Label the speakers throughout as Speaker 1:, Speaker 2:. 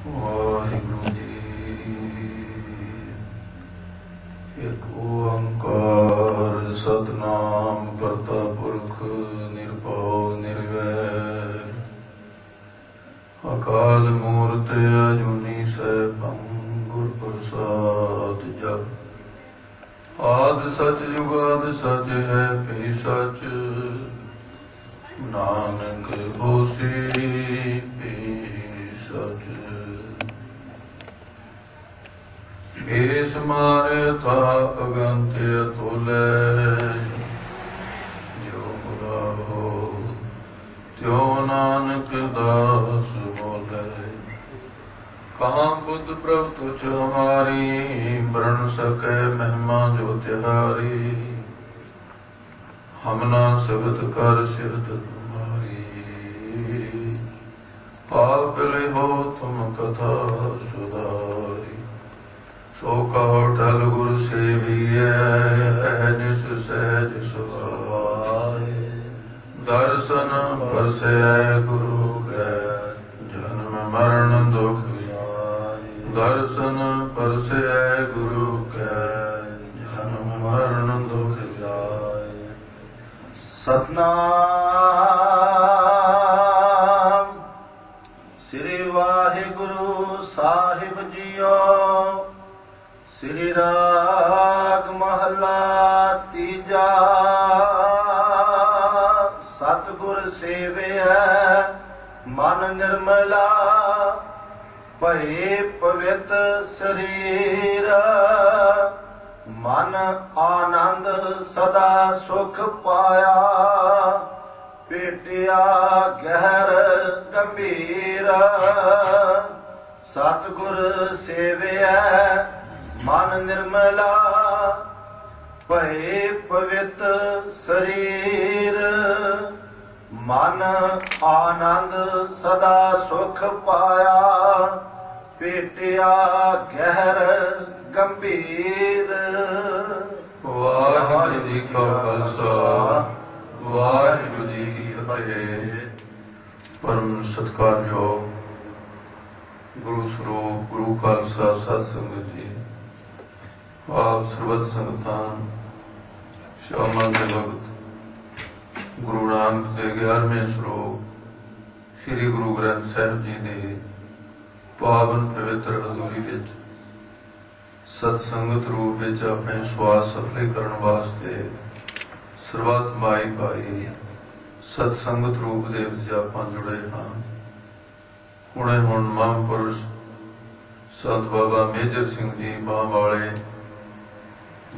Speaker 1: ਵਾਹਿਗੁਰੂ ਜੀ। ਇੱਕ ਓੰਕਾਰ ਸਤਿਨਾਮ ਕਰਤਾ ਪੁਰਖ ਨਿਰਭਉ ਨਿਰਵੈਰ ਅਕਾਲ ਮੂਰਤਿ ਅਜੂਨੀ ਸੈਭੰ ਗੁਰ ਪ੍ਰਸਾਦਿ ਜਪੁ। ਆਦਿ ਸਚ ਜੁਗਾਦਿ ਸਚ ਹੈ ਭਈ ਸਚ ਨਾਨਕ ਹੋਸੀ ਭਈ ਸਚ। ਭੇਸ ਮਾਰੇ ਤਾ ਅਗੰਤ ਅਤੁਲੈ ਜੋ ਬੁਲਾਓ ਤਿਉ ਨਾਨਕ ਦਾਸ ਬੋਲੇ। ਕਹਾਂ ਬੁੱਧ ਪ੍ਰਭ ਤੁਝ ਹਮਾਰੀ ਬਰਨ ਸਕੈ ਮਹਿਮਾ ਜੋ ਤਿਹਾਰੀ। ਹਮ ਨਾ ਸਬਦ ਕਰ ਸਿਰਤ ਤੁਮਾਰੀ ਪਾਪ ਲਿਹੋ ਤੁਮ ਕਥਾ ਸੁਧਾਰੀ। ਸੋ ਕਹੋ ਟਲ ਗੁਰ ਸੇਵੀਐ ਅਹਨਿਸ ਸਹਿਜ ਸੁਭਾਏ। ਦਰਸ਼ਨ ਪਰਸੈ ਗੁਰੂ ਕੈ ਜਨਮ ਮਰਨ ਦੁਖ ਜਾਏ। ਦਰਸ਼ਨ ਪਰਸੈ ਗੁਰੂ ਕੈ ਜਨਮ ਮਰਨ ਦੁਖ ਜਾਏ।
Speaker 2: ਸਤਨਾਮ ਸ੍ਰੀ ਵਾਹਿਗੁਰੂ ਸਾਹਿਬ ਜੀਓ। ਸ੍ਰੀ ਰਾਗ ਮਹਲਾ ਤੀਜਾ। ਸਤਿਗੁਰ ਸੇਵਿਐ ਮਨ ਨਿਰਮਲਾ ਭਏ ਪਵਿੱਤ ਸਰੀਰ। ਮਨ ਆਨੰਦ ਸਦਾ ਸੁਖ ਪਾਇਆ ਭੇਟਿਆ ਗਹਿਰ ਗੰਭੀਰ। ਸਤਿਗੁਰ ਸੇਵਿਐ ਮਨ ਨਿਰਮਲਾ ਭਏ ਪਵਿੱਤ ਸਰੀਰ। ਮਨ ਆਨੰਦ ਸਦਾ ਸੁਖ ਪਾਇਆ ਭੇਟਿਆ ਗਹਿਰ ਗੰਭੀਰ।
Speaker 1: ਵਾਹਿਗੁਰੂ ਜੀ ਕਾ ਖਾਲਸਾ ਵਾਹਿਗੁਰੂ ਜੀ ਕੀ ਫਤਿਹ। ਪਰਮ ਸਤਿਕਾਰਯੋਗ ਗੁਰੂ ਸਰੂਪ ਗੁਰੂ ਖਾਲਸਾ ਸਤ ਸੰਗਤ ਜੀ, ਆਪ ਸਰਬਤ ਸੰਗਤਾਂ ਸ਼ਾਮਾਂ ਦੇ ਵਕਤ ਗੁਰੂ ਨਾਨਕ ਦੇ 11ਵੇਂ ਸਰੂਪ ਸ੍ਰੀ ਗੁਰੂ ਗ੍ਰੰਥ ਸਾਹਿਬ ਜੀ ਦੇ ਪਾਵਨ ਪਵਿੱਤਰ ਹਜ਼ੂਰੀ ਵਿੱਚ ਸਤ ਸੰਗਤ ਰੂਪ ਵਿੱਚ ਆਪਣੇ ਸਵਾਸ ਸਫਲੇ ਕਰਨ ਵਾਸਤੇ ਸਰਬੱਤ ਮਾਈ ਭਾਈ ਸਤ ਸੰਗਤ ਰੂਪ ਦੇ ਵਿੱਚ ਆਪਾਂ ਜੁੜੇ ਹਾਂ। ਹੁਣੇ ਹੁਣ ਮਹਾਂਪੁਰਸ਼ ਸੰਤ ਬਾਬਾ ਮੇਜਰ ਸਿੰਘ ਜੀ ਬਾਂਹ ਵਾਲੇ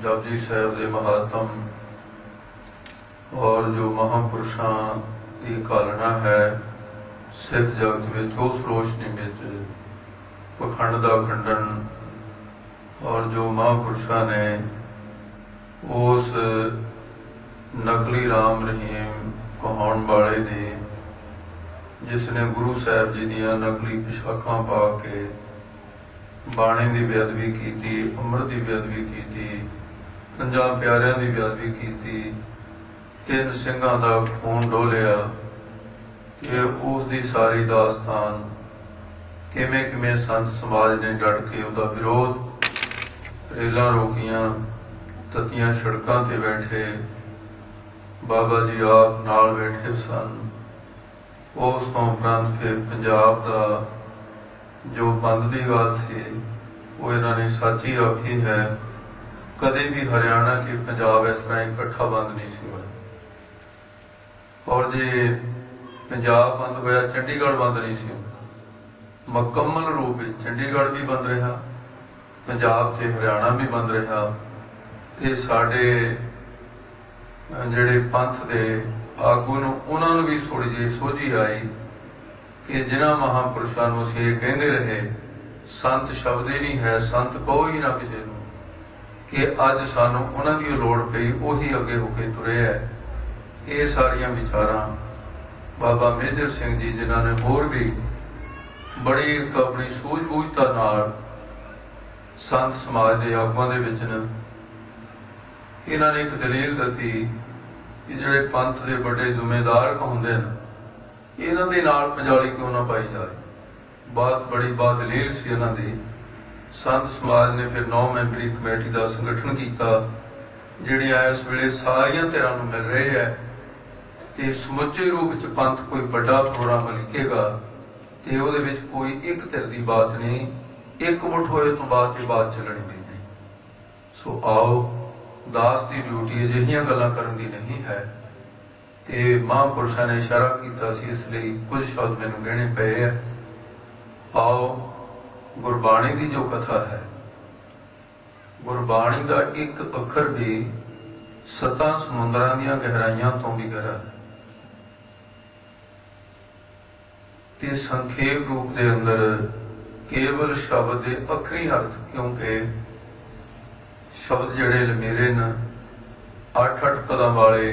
Speaker 1: ਜਪਜੀ ਸਾਹਿਬ ਦੇ ਮਹਾਤਮ ਔਰ ਜੋ ਮਹਾਂਪੁਰਸ਼ਾਂ ਦੀ ਕਾਲਣਾ ਹੈ ਸਿੱਖ ਜਗਤ ਵਿੱਚ, ਉਸ ਰੋਸ਼ਨੀ ਵਿੱਚ ਪਖੰਡ ਦਾ ਖੰਡਨ ਔਰ ਜੋ ਮਹਾਂਪੁਰਸ਼ਾਂ ਨੇ ਉਸ ਨਕਲੀ ਰਾਮ ਰਹੀਮ ਕਹਾਉਣ ਵਾਲੇ ਦੀ, ਜਿਸ ਨੇ ਗੁਰੂ ਸਾਹਿਬ ਜੀ ਦੀਆਂ ਨਕਲੀ ਪਿਸ਼ਾਕਾਂ ਪਾ ਕੇ ਬਾਣੀ ਦੀ ਬੇਅਦਬੀ ਕੀਤੀ, ਅੰਮ੍ਰਿਤ ਦੀ ਬੇਅਦਬੀ ਕੀਤੀ, 50 ਪਿਆਰਿਆਂ ਦੀ ਬੇਅਦਬੀ ਕੀਤੀ, 3 ਸਿੰਘਾਂ ਦਾ ਖੂਨ ਡੋਲਿਆ, ਕਿ ਉਸ ਦੀ ਸਾਰੀ ਦਾਸਤਾਨ ਕਿਵੇਂ ਕਿਵੇਂ ਸੰਤ ਸਮਾਜ ਨੇ ਡਟ ਕੇ ਉਹਦਾ ਵਿਰੋਧ, ਰੇਲਾਂ ਰੋਕੀਆਂ, ਤਤੀਆਂ ਸੜਕਾਂ ਤੇ ਬੈਠੇ, ਬਾਬਾ ਜੀ ਆਪ ਨਾਲ ਬੈਠੇ ਸਨ। ਉਸ ਤੋਂ ਉਪਰੰਤ ਫਿਰ ਪੰਜਾਬ ਦਾ ਜੋ ਬੰਦ ਦੀ ਗੱਲ ਸੀ ਉਹ ਇਹਨਾਂ ਨੇ ਸੱਚ ਹੀ ਆਖੀ ਹੈ। ਕਦੇ ਵੀ ਹਰਿਆਣਾ ਤੇ ਪੰਜਾਬ ਇਸ ਤਰ੍ਹਾਂ ਇਕੱਠਾ ਬੰਦ ਨਹੀਂ ਸੀ ਹੋਇਆ। ਔਰ ਜੇ ਪੰਜਾਬ ਬੰਦ ਹੋਇਆ, ਚੰਡੀਗੜ੍ਹ ਬੰਦ ਨਹੀਂ ਸੀ ਹੋਇਆ। ਮੁਕੰਮਲ ਰੂਪ ਵਿੱਚ ਚੰਡੀਗੜ੍ਹ ਵੀ ਬੰਦ ਰਿਹਾ, ਪੰਜਾਬ ਤੇ ਹਰਿਆਣਾ ਵੀ ਬੰਦ ਰਿਹਾ। ਤੇ ਸਾਡੇ ਜਿਹੜੇ ਪੰਥ ਦੇ ਆਗੂ ਨੂੰ, ਉਹਨਾਂ ਨੂੰ ਵੀ ਥੋੜ੍ਹੀ ਜਿਹੀ ਸੋਝੀ ਆਈ ਕਿ ਜਿਨ੍ਹਾਂ ਮਹਾਂਪੁਰਸ਼ਾਂ ਨੂੰ ਅਸੀਂ ਇਹ ਕਹਿੰਦੇ ਰਹੇ ਸੰਤ ਸ਼ਬਦ ਹੀ ਨਹੀਂ ਹੈ, ਸੰਤ ਕਹੋ ਹੀ ਨਾ ਕਿਸੇ ਨੂੰ, ਕਿ ਅੱਜ ਸਾਨੂੰ ਉਹਨਾਂ ਦੀ ਲੋੜ ਪਈ, ਉਹੀ ਅੱਗੇ ਹੋ ਕੇ ਤੁਰੇ ਹੈ। ਇਹ ਸਾਰੀਆਂ ਵਿਚਾਰਾਂ ਬਾਬਾ ਮੇਜਰ ਸਿੰਘ ਜੀ, ਜਿਨ੍ਹਾਂ ਨੇ ਹੋਰ ਵੀ ਬੜੀ ਆਪਣੀ ਸੂਝ-ਬੂਝਤਾ ਨਾਲ ਸੰਤ ਸਮਾਜ ਦੇ ਆਗੂਆਂ ਦੇ ਵਿੱਚ ਨੇ, ਇਹਨਾਂ ਨੇ ਇੱਕ ਦਲੀਲ ਦਿੱਤੀ ਕਿ ਜਿਹੜੇ ਪੰਥ ਦੇ ਵੱਡੇ ਜ਼ਿੰਮੇਦਾਰ ਹੁੰਦੇ ਨੇ, ਇਹਨਾਂ ਦੇ ਨਾਲ ਪੰਜਾਲੀ ਕਿਉਂ ਨਾ ਪਾਈ ਜਾਏ। बात बड़ी बादलील सी इन्हां दी। संत समाज ने फिर 9 मैंबरी कमेटी का संगठन किया, जिहड़ियां इस वेले सारियां धिरां नूं मिल रही है ते समुचे रूप च पंथ कोई बड़ा प्रोग्राम लिखेगा ते उहदे विच कोई एक धिर दी बात नहीं, एक मुठ होए तो बाद ये बात चलनी नहीं। सो आओ, दास की ड्यूटी अजिहियां गल्लां करन दी नहीं है ते महापुरुषां ने इशारा किया सी, इसलिए कुछ शब्द मैनूं कहने पे है। आओ, गुरबाणी की जो कथा है, गुरबाणी का एक अखर भी 7 समुद्रां दीयां गहराइयां तो भी गहरा है ते संखेप रूप के अंदर केवल शब्द के अखरी अर्थ, क्योंकि शब्द जड़े लमेरे न 8-8 पदां वाले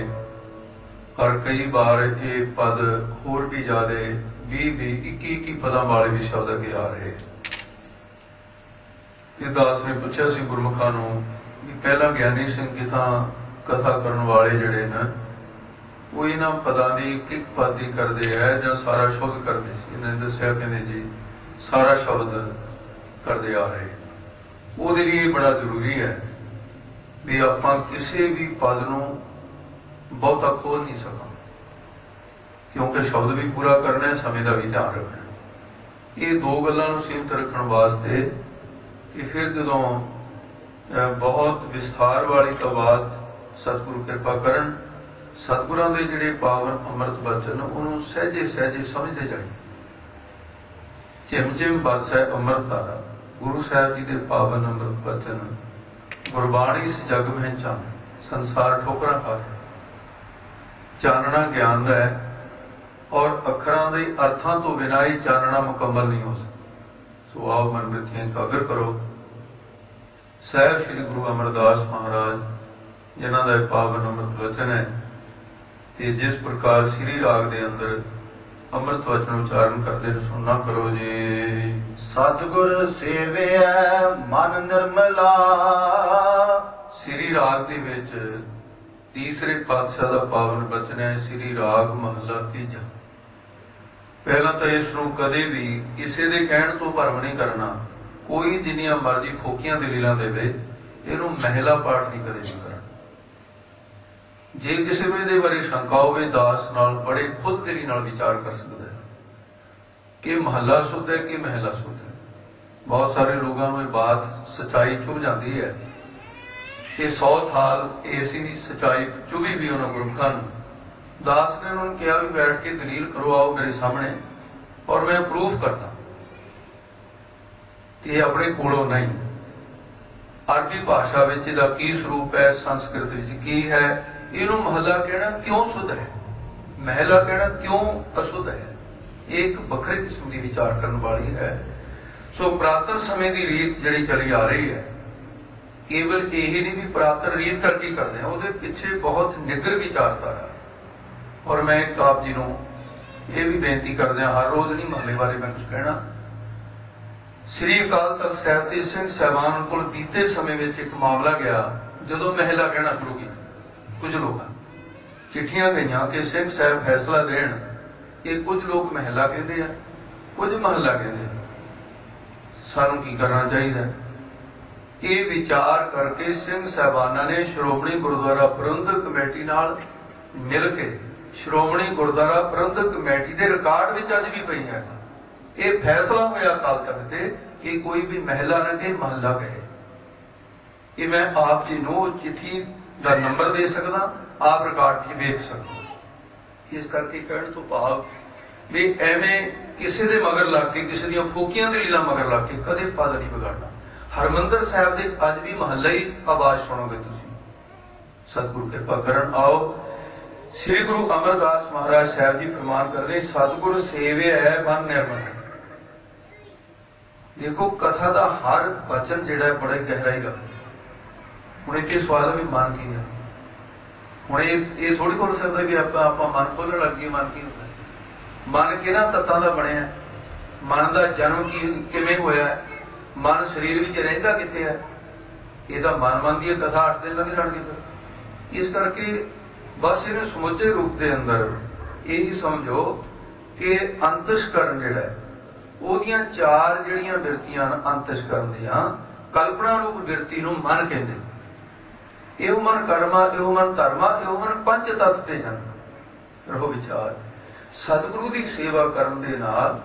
Speaker 1: और कई बार ये पद होर भी ज्यादा 20-21 पदां वाले भी शब्द अगे आ रहे। दास ने पूछा सी गुरमुखां नूं कि पहला ज्ञानी सिंह किथां कथा करन वाले जड़े न वो इन्हां पदां दी एक पद दी करदे है जां सारा शब्द करदे सी। इन्हां ने दस्सिया कहंदे जी सारा शब्द करदे आ रहे। ਉਹਦੇ लिए बड़ा जरूरी है भी आपां किसी भी पद नूं बहुता खोल नहीं सकां, क्योंकि शब्द भी पूरा करना है, समय का भी ध्यान रखना। ये 2 गल्लां नूं सीमित रखण वास्ते कि फिर जदों बहुत विस्तार वाली तो बात सतगुरु कृपा करन, सतगुरां दे जिहड़े पावन अमृत बचन उन्होंने सहजे सहजे समझते जाए। झिम झिम बरसै अमृत धारा, गुरु साहब जी के पावन अमृत बचन, गुरबाणी इस जग में चान, संसार ठोकरा खा रहा, चानना ज्ञान का है और अखरां दे अर्थां तो बिना ही चानना मुकम्मल नहीं हो सकता। सो आओ मन वृत्तियां एकाग्र करो। साहब श्री गुरु अमरदास महाराज जिन्हां दा पावन अमृत वचन है ते जिस प्रकार श्री राग दे अंदर अमृत वचन उच्चारण करते सुनना करो जी।
Speaker 2: सतगुर सेविया मन निर्मला।
Speaker 1: श्री राग दे विच तीसरे पातशाह दा पावन वचन है श्री राग महला तीजा। पहला तो इसनूं कदे भी किसी दे कहण तो भरम नहीं करना, कोई जिन्नियां मर्जी फोकियां दलीलां देवे, इहनूं महला पाठ नहीं कदे भी करना। जे किसी भी दे बारे शंका होवे दास नाल बड़े खुल दिली नाल विचार कर सकदा है कि महला शुद्ध है कि महला शुद्ध है। बहुत सारे लोगों को बात सच्चाई चुभ जाती है कि 100 थाल ऐसी सच्चाई चुभी भी उन्होंने गुरमुखां नूं। दास ने उन्होंने कहा भी बैठ के दलील करो, आओ मेरे सामने और मैं प्रूफ करता। ये अपने कोलों नहीं, अरबी भाषा विच इहदा की स्वरूप है, संस्कृत विच की है, इनू महला कहना क्यों शुद्ध है, महला कहना क्यों अशुद्ध है, एक बखरे किस्म की विचार करने वाली है। सो पुरातन समय की रीत जिहड़ी चली आ रही है, केवल यही नहीं भी पुरातन रीत करके करते हैं, उसके पिछे बहुत निगर विचारधारा। और मैं आप जी को यह भी बेनती करदे हर रोज नहीं महले बारे मैं कुछ कहना। श्री अकाल तख्त साहिब के सिंह साहबान को बीते समय में एक मामला गया, जदों महला कहना शुरू किया, कुछ लोग चिट्ठियां गई कि सिंह साहब फैसला देन कि कुछ लोग महला कहते हैं, कुछ महला कहते हैं, सानू की करना चाहिए। ये विचार करके सिंह साहबाना ने श्रोमणी गुरुद्वारा प्रबंधक कमेटी नाल मिल के श्रोमणी गुरुद्वारा प्रबंधक कमेटी के रिकॉर्ड में अज भी पई है, ये फैसला होया अकाल तख्त ते कि कोई भी महला ना कहे महला कहे। ये मैं आप जी नूं चिट्ठी का नंबर दे सकदा, आप रिकॉर्ड भी वेख सकते। इस करके कहने तो भाव भी एवें किसी दे मगर लग के किसी दी फूकियां दलीलां मगर लग के कदे पद नहीं बिगाड़ना। हरमंदर साहब दे अज भी महला ही आवाज सुनोगे तुसीं। सतगुरु कृपा करन। आओ श्री गुरु अमरदास महाराज साहब जी फरमान करते, सतगुरु सेवे है मन निर्मल। देखो कथा का हर वचन जिहड़ा बड़े गहराई रखता। हुण इत्थे सवाल भी मन की है, हुण ये थोड़ी बोल सकता कि आप मन खोलण लग गए। मन की होता है, मन किन्हां तत्तां दा बणिया, मन का जन्म किवें होया है, मन शरीर विच रहिंदा कित्थे है, ये तां मन दी कथा 8 दिन लंघ जाणगे। फिर इस करके बस इन्हें समुचे रूप के अंदर यही समझो कि अंतस्करण जिहड़ा है ਉਹਦੀਆਂ ਚਾਰ ਜਿਹੜੀਆਂ ਬਿਰਤੀਆਂ ਅੰਤਸ਼ਕਰਨ ਦੀਆਂ, ਕਲਪਨਾ ਰੂਪ ਬਿਰਤੀ ਨੂੰ ਮਨ ਕਹਿੰਦੇ। ਇਹੋ ਮਨ ਕਰਮਾ, ਇਹੋ ਮਨ ਧਰਮਾ, ਇਹੋ ਮਨ ਪੰਜ ਤੱਤ ਤੇ ਜਨ ਰਹੋ ਵਿਚਾਰ। ਸਤਿਗੁਰੂ ਦੀ ਸੇਵਾ ਕਰਨ ਦੇ ਨਾਲ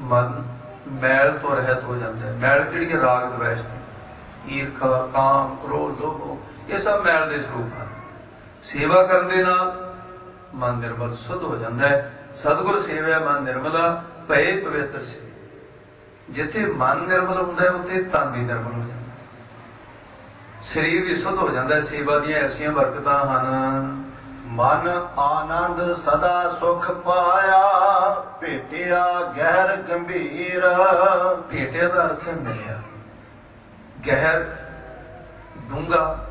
Speaker 1: ਮਨ ਮੈਲ ਤੋਂ ਰਹਿਤ ਹੋ ਜਾਂਦਾ ਹੈ। ਮੈਲ ਕਿਹੜੀ? ਰਾਗ ਦਵੈਸ਼, ਈਰਖਾ, ਕਾਮ, ਕ੍ਰੋਧ, ਲੋਭ, ਇਹ ਸਭ ਮੈਲ ਦੇ ਸਰੂਪ ਹਨ। ਸੇਵਾ ਕਰਨ ਦੇ ਨਾਲ ਮਨ ਨਿਰਮਲ ਸੁੱਧ ਹੋ ਜਾਂਦਾ ਹੈ। ਸਤਿਗੁਰ ਸੇਵਿਆ ਮਨ ਨਿਰਮਲਾ ਭਏ ਪਵਿੱਤਰ ਸੇ। ਜਿੱਥੇ ਮਨ ਨਿਰਮਲ ਹੁੰਦਾ ਹੈ ਉੱਥੇ ਤਨ ਵੀ ਨਿਰਮਲ ਹੋ ਜਾਂਦਾ, ਸਰੀਰ ਵੀ ਸੁੱਧ ਹੋ ਜਾਂਦਾ ਹੈ। ਸੇਵਾ ਦੀਆਂ ਐਸੀਆਂ ਬਰਕਤਾਂ ਹਨ।
Speaker 2: ਮਨ ਆਨੰਦ ਸਦਾ ਸੁਖ ਪਾਇਆ, ਭੇਟਿਆ ਗਹਿਰ ਗੰਭੀਰ।
Speaker 1: ਭੇਟਿਆ ਦਾ ਅਰਥ ਹੈ ਮਿਲਿਆ, ਗਹਿਰ ਡੂੰਘਾ,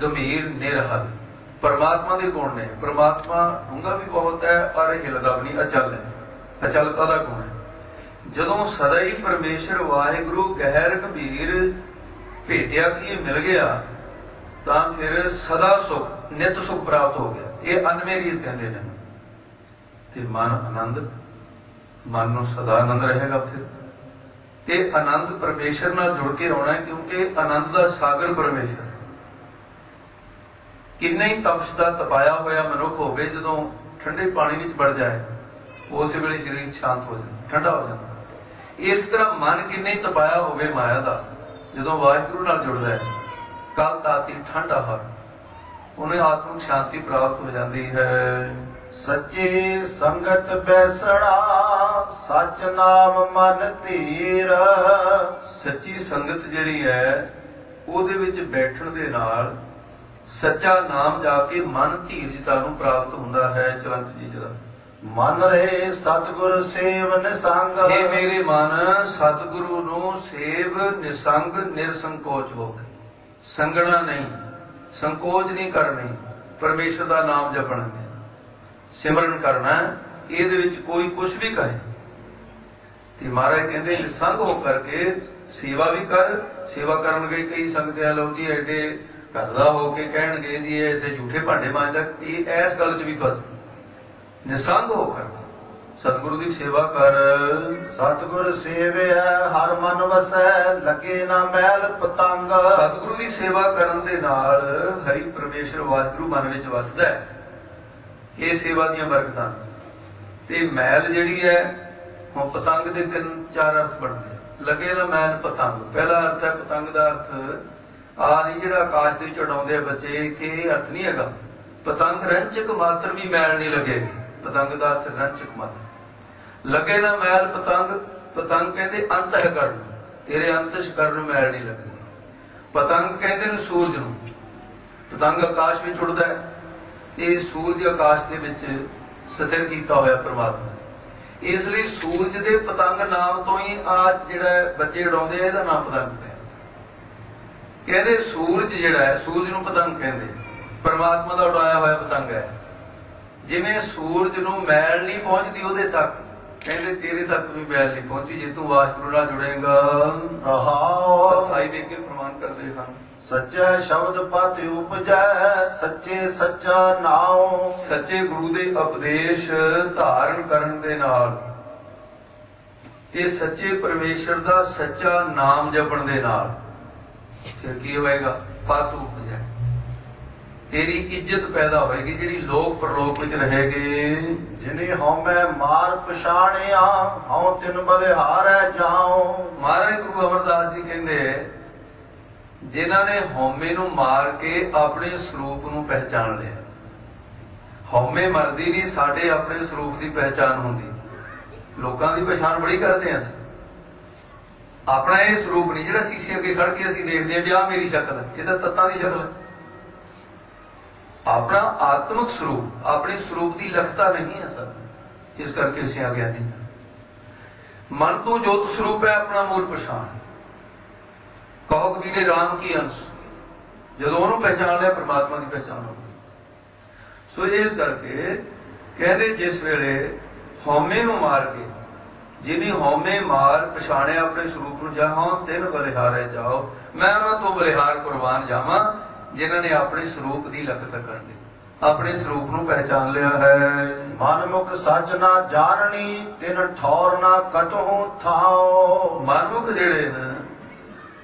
Speaker 1: ਗੰਭੀਰ ਨਿਰਹਲ। ਪਰਮਾਤਮਾ ਦੇ ਗੁਣ ਨੇ। ਪਰਮਾਤਮਾ ਡੂੰਘਾ ਵੀ ਬਹੁਤ ਹੈ ਔਰ ਹਿਲਦਾ ਵੀ ਨਹੀਂ, ਅਚਲ ਹੈ, ਅਚਲਤਾ ਦਾ ਗੁਣ ਹੈ। ਜਦੋਂ ਸਦਾ ਹੀ ਪਰਮੇਸ਼ਰ ਵਾਹਿਗੁਰੂ ਗਹਿਰ ਗੰਭੀਰ ਭੇਟਿਆ ਕੀ ਮਿਲ ਗਿਆ ਤਾਂ ਫਿਰ ਸਦਾ ਸੁਖ, ਨਿਤ ਸੁਖ ਪ੍ਰਾਪਤ ਹੋ ਗਿਆ। ਇਹ ਅਨਮੇ ਰੀਤ ਕਹਿੰਦੇ ਨੇ। ਤੇ ਮਨ ਆਨੰਦ, ਮਨ ਨੂੰ ਸਦਾ ਆਨੰਦ ਰਹੇਗਾ ਫਿਰ। ਤੇ ਆਨੰਦ ਪਰਮੇਸ਼ਰ ਨਾਲ ਜੁੜ ਕੇ ਆਉਣਾ, ਕਿਉਂਕਿ ਆਨੰਦ ਦਾ ਸਾਗਰ ਪਰਮੇਸ਼ਰ। ਕਿੰਨਾ ਹੀ ਤਪਸ਼ ਦਾ ਤਪਾਇਆ ਹੋਇਆ ਮਨੁੱਖ ਹੋਵੇ, ਜਦੋਂ ਠੰਡੇ ਪਾਣੀ ਵਿੱਚ ਵੜ ਜਾਏ ਉਸੇ ਵੇਲੇ ਸਰੀਰ ਸ਼ਾਂਤ ਹੋ ਜਾਂਦਾ, ਠੰਡਾ ਹੋ ਜਾਂਦਾ। ਇਸ ਤਰ੍ਹਾਂ ਮਨ ਕਿੰਨਾ ਹੀ ਤਪਾਇਆ ਹੋਵੇ ਮਾਇਆ ਦਾ, ਜਦੋਂ ਵਾਹਿਗੁਰੂ ਨਾਲ ਜੁੜਦਾ ਹੈ, ਕੱਲ ਤਾਤੀ ਠੰਡਾ ਹਰ, ਉਹਨੇ ਆਤਮਿਕ ਸ਼ਾਂਤੀ ਪ੍ਰਾਪਤ ਹੋ ਜਾਂਦੀ ਹੈ।
Speaker 2: ਸੱਚੀ ਸੰਗਤ ਬੈਸਣਾ, ਸੱਚ ਨਾਮ ਮਨ ਧੀਰ।
Speaker 1: ਸੱਚੀ ਸੰਗਤ ਜਿਹੜੀ ਹੈ ਉਹਦੇ ਵਿੱਚ ਬੈਠਣ ਦੇ ਨਾਲ ਸੱਚਾ ਨਾਮ ਜਾ ਕੇ ਮਨ ਧੀਰਜਤਾ ਨੂੰ ਪ੍ਰਾਪਤ ਹੁੰਦਾ ਹੈ। ਚਲੰਤ ਜੀ ਜਰਾ
Speaker 2: ਮਨ ਰਹੇ ਸਤਿਗੁਰ ਸੇਵ ਨਿਸੰਗ।
Speaker 1: ਇਹ ਮੇਰੇ ਮਨ ਸਤਿਗੁਰੂ ਨੂੰ ਸੇਵ ਨਿਸੰਗ, ਨਿਰਸੰਕੋਚ ਹੋ ਕੇ। ਸੰਗਣਾ ਨਹੀਂ, ਸੰਕੋਚ ਨਹੀਂ ਕਰਨੀ, ਪਰਮੇਸ਼ਰ ਦਾ ਨਾਮ ਜਪਣਾ ਹੈ, ਸਿਮਰਨ ਕਰਨਾ। ਇਹਦੇ ਵਿੱਚ ਕੋਈ ਕੁਛ ਵੀ ਕਹੇ ਤੇ ਮਹਾਰਾਜ ਕਹਿੰਦੇ ਨਿਸੰਗ ਹੋ ਕਰਕੇ ਸੇਵਾ ਵੀ ਕਰ। ਸੇਵਾ ਕਰਨ ਗਏ ਕਈ ਸੰਗਤਾਂ ਲਓ ਜੀ ਐਡੇ ਘਰ ਦਾ ਹੋ ਕੇ ਕਹਿਣਗੇ ਜੀ ਇਹ ਤੇ ਝੂਠੇ ਭਾਂਡੇ ਮਾਂਜਦਾ, ਇਹ ਇਸ ਗੱਲ 'ਚ ਵੀ ਫਸ। ਨਿਸੰਗ ਹੋ ਕਰ ਸਤਿਗੁਰੂ ਦੀ ਸੇਵਾ ਕਰ।
Speaker 2: ਸਤਿਗੁਰ ਸੇਵਿਆ ਹਰ ਮਨ ਵਸੈ, ਲੱਗੇ ਨਾ ਮੈਲ ਪਤੰਗ।
Speaker 1: ਸਤਿਗੁਰੂ ਦੀ ਸੇਵਾ ਕਰਨ ਦੇ ਨਾਲ ਹਰੀ ਪਰਮੇਸ਼ਰ ਵਾਹਿਗੁਰੂ ਮਨ ਵਿੱਚ ਵਸਦਾ ਹੈ। ਇਹ ਸੇਵਾ ਦੀਆਂ ਬਰਕਤਾਂ। ਤੇ ਮੈਲ ਜਿਹੜੀ ਹੈ, ਹੁਣ ਪਤੰਗ ਦੇ 3-4 ਅਰਥ ਬਣਦੇ। ਲੱਗੇ ਨਾ ਮੈਲ ਪਤੰਗ, ਪਹਿਲਾ ਅਰਥ ਹੈ ਪਤੰਗ ਦਾ ਅਰਥ ਆ ਨਹੀਂ ਜਿਹੜਾ ਆਕਾਸ਼ ਦੇ ਵਿੱਚ ਉਡਾਉਂਦੇ ਆ ਬੱਚੇ, ਇੱਥੇ ਇਹ ਅਰਥ ਨਹੀਂ ਹੈਗਾ। ਪਤੰਗ ਰੰਚਕ ਮਾਤਰ ਵੀ ਮੈਲ ਨਹੀਂ ਲੱਗੇਗੀ। ਪਤੰਗ ਦਾ ਅਰਥ ਰੰਚਕ ਮਾਤਰ। ਲੱਗੇ ਨਾ ਮੈਲ ਪਤੰਗ, ਪਤੰਗ ਕਹਿੰਦੇ ਅੰਤਹਿਕਰਨ, ਤੇਰੇ ਅੰਤਸ਼ਕਰਨ ਨੂੰ ਮੈਲ ਨਹੀਂ ਲੱਗੇਗੀ। ਪਤੰਗ ਕਹਿੰਦੇ ਨੇ ਸੂਰਜ ਨੂੰ। ਪਤੰਗ ਆਕਾਸ਼ ਵਿੱਚ ਉੱਡਦਾ ਹੈ ਤੇ ਸੂਰਜ ਆਕਾਸ਼ ਦੇ ਵਿੱਚ ਸਥਿਰ ਕੀਤਾ ਹੋਇਆ ਪਰਮਾਤਮਾ। ਇਸ ਲਈ ਸੂਰਜ ਦੇ ਪਤੰਗ ਨਾਮ ਤੋਂ ਹੀ ਆ ਜਿਹੜਾ ਬੱਚੇ ਉਡਾਉਂਦੇ ਆ, ਇਹਦਾ ਨਾਮ ਪਤੰਗ ਪਿਆ। ਕਹਿੰਦੇ ਸੂਰਜ ਜਿਹੜਾ ਹੈ, ਸੂਰਜ ਨੂੰ ਪਤੰਗ ਕਹਿੰਦੇ, ਪਰਮਾਤਮਾ ਦਾ ਉਡਾਇਆ ਹੋਇਆ ਪਤੰਗ ਹੈ। ਜਿਵੇਂ ਸੂਰਜ ਨੂੰ ਮੈਲ ਨਹੀਂ ਪਹੁੰਚਦੀ ਉਹਦੇ ਤੱਕ, ਕਹਿੰਦੇ ਤੇਰੇ ਤੱਕ ਵੀ ਮੈਲ ਨਹੀਂ ਪਹੁੰਚੀ ਜੇ ਤੂੰ ਵਾਹਿਗੁਰੂ ਨਾਲ ਜੁੜੇਗਾ।
Speaker 2: ਰਹਾਉ
Speaker 1: ਸਾਈ ਦੇ ਕੇ ਪ੍ਰਮਾਣ ਕਰਦੇ ਹਨ।
Speaker 2: ਸੱਚੇ ਸ਼ਬਦ ਪਤ ਉਪਜੈ, ਸੱਚੇ ਸੱਚਾ ਨਾਉ।
Speaker 1: ਸੱਚੇ ਗੁਰੂ ਦੇ ਉਪਦੇਸ਼ ਧਾਰਨ ਕਰਨ ਦੇ ਨਾਲ ਤੇ ਸੱਚੇ ਪਰਮੇਸ਼ਰ ਦਾ ਸੱਚਾ ਨਾਮ ਜਪਣ ਦੇ ਨਾਲ ਫਿਰ ਕੀ ਹੋਏਗਾ? ਪਤ ਉਪਜੈ, ਤੇਰੀ ਇੱਜ਼ਤ ਪੈਦਾ ਹੋਏਗੀ ਜਿਹੜੀ ਲੋਕ ਪਰਲੋਕ ਵਿੱਚ ਰਹੇਗੀ।
Speaker 2: ਜਿਨੇ ਹਉਮੈ ਮਾਰ ਪਛਾਣਿਆ, ਹਉ ਤਿਨ ਬਲਿਹਾਰੈ ਜਾਉ।
Speaker 1: ਮਹਾਰਾਜ ਗੁਰੂ ਅਮਰਦਾਸ ਜੀ ਕਹਿੰਦੇ ਜਿਨ੍ਹਾਂ ਨੇ ਹਉਮੈ ਨੂੰ ਮਾਰ ਕੇ ਆਪਣੇ ਸਰੂਪ ਨੂੰ ਪਹਿਚਾਣ ਲਿਆ। ਹਉਮੈ ਮਰਦੀ ਨਹੀਂ, ਸਾਡੇ ਆਪਣੇ ਸਰੂਪ ਦੀ ਪਹਿਚਾਣ ਹੁੰਦੀ। ਲੋਕਾਂ ਦੀ ਪਛਾਣ ਬੜੀ ਕਰਦੇ ਹਾਂ ਅਸੀਂ, ਆਪਣਾ ਇਹ ਸਰੂਪ ਨਹੀਂ ਜਿਹੜਾ ਸ਼ੀਸ਼ੇ ਅੱਗੇ ਖੜ ਕੇ ਅਸੀਂ ਦੇਖਦੇ ਹਾਂ ਵੀ ਆਹ ਮੇਰੀ ਸ਼ਕਲ ਹੈ, ਇਹ ਤਾਂ ਤੱਤਾਂ ਦੀ ਸ਼ਕਲ ਹੈ। ਆਪਣਾ ਆਤਮਿਕ ਸਰੂਪ, ਆਪਣੇ ਸਰੂਪ ਦੀ ਲਖਤਾ ਨਹੀਂ ਹੈ ਸਭ। ਇਸ ਕਰਕੇ ਅਸੀਂ ਆ ਗਿਆ ਨਹੀਂ। ਮਨ ਤੋਂ ਜੋਤ ਸਰੂਪ ਹੈ ਆਪਣਾ ਮੂਲ ਪਛਾਣ। ਕਹੋ ਕਬੀਰੇ ਰਾਮ ਕੀ ਅੰਸ਼, ਜਦੋਂ ਉਹਨੂੰ ਪਹਿਚਾਣ ਲਿਆ ਪਰਮਾਤਮਾ ਦੀ ਪਹਿਚਾਣ ਹੋ ਗਈ। ਸੋ ਇਸ ਕਰਕੇ ਕਹਿੰਦੇ ਜਿਸ ਵੇਲੇ ਹਉਮੈ ਨੂੰ ਮਾਰ ਕੇ, ਜਿਹਨੇ ਹਉਮੈ ਮਾਰ ਪਛਾਣਿਆ ਆਪਣੇ ਸਰੂਪ ਨੂੰ, ਜਾਹਾਂ ਤਿੰਨ ਬਲਿਹਾਰੇ ਜਾਓ, ਮੈਂ ਉਹਨਾਂ ਤੋਂ ਬਲਿਹਾਰ ਕੁਰਬਾਨ ਜਾਵਾਂ ਜਿਨ੍ਹਾਂ ਨੇ ਆਪਣੇ ਸਰੂਪ ਦੀ ਲਖਤ ਕਰ ਲਈ, ਆਪਣੇ ਸਰੂਪ ਨੂੰ ਪਹਿਚਾਨ ਲਿਆ ਹੈ।
Speaker 2: ਮਨਮੁਖ ਸੱਚ ਨਾ ਜਾਣਨੀ ਤਿਨ ਠੌਰ ਨਾ ਕਤਹੁ ਥਾਓ।
Speaker 1: ਮਨਮੁਖ ਜਿਹੜੇ ਨੇ